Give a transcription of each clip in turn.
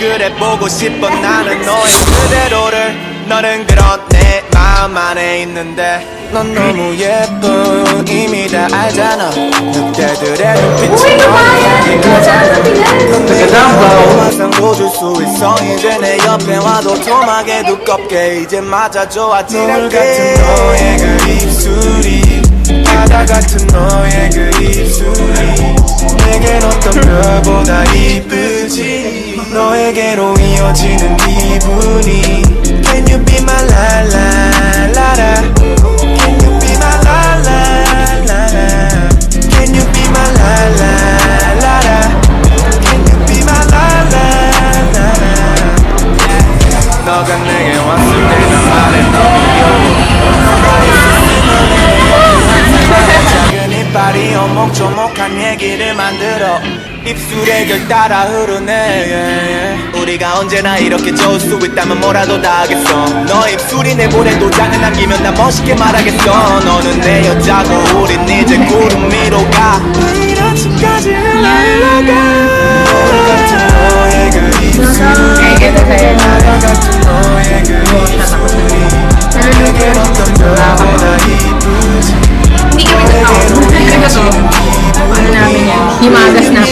그래 보고 싶어 나는 너의 그대로를 너는 그런 내 마음 안에 있는데 넌 너무 예뻐 이미 다 알잖아 늑대들의 눈빛이 너를 향해 가잖아 넌 내가 항상 줄 수 있어 이제 내 옆에 와도 토막에 두껍게 이제 맞아줘 아찔하게 노을 같은 너의 그 입술이 바다 같은 너의 그 입술이 내겐 어떤 별보다 이쁘지 너에게로 이어지는 기분이 Can you be my la la la la Can you be my la la la la Can you be my la la la la Can you be my la la la la 너가 내게 왔을 때 난 말해 작은 이빨이 오목조목한 얘기를 만들어 입술에 결 따라 흐르네 우리가 언제나 이렇게 좋을 수 있다면 뭐라도 다 하겠어 너 입술이 내 볼에 도장을 남기면 난 멋있게 말하겠어 너는 내 여자고 우린 이제 구름 위로 가 내일 아침까지 흘러가 너를 같은 너의 그 입술이 바다 같은 너의 그 입술이 내겐 어떤 별보다 이쁘지 Hindi kami totoo. Talaga to. Ano namin yan? Himagas na.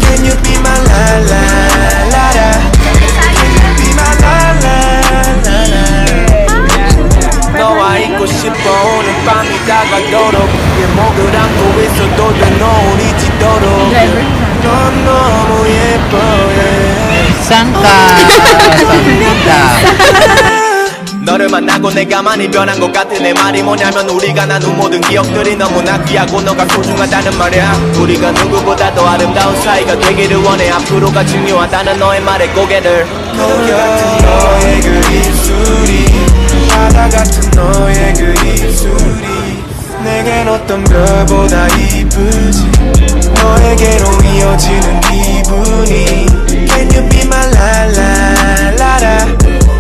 Can you be my la la la la? Can you be my la la la la? 너와 있고 싶어 오늘 밤이 다가도록 내 목을 안고 있어도 돼 너 우리 지도록 넌 너무 예뻐 너를 만나고 내가 많이 변한 것 같은 내 말이 뭐냐면 우리가 나눈 모든 기억들이 너무나 귀하고 너가 소중하다는 말이야 우리가 누구보다 더 아름다운 사이가 되기를 원해 앞으로가 중요하다는 너의 말에 고개를 거울 같은 너의 그 입술이 바다 같은 너의 그 입술이 내겐 어떤 별보다 이쁘지 너에게로 이어지는 기분이 Can you be my la la la la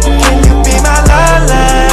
Can you be my la la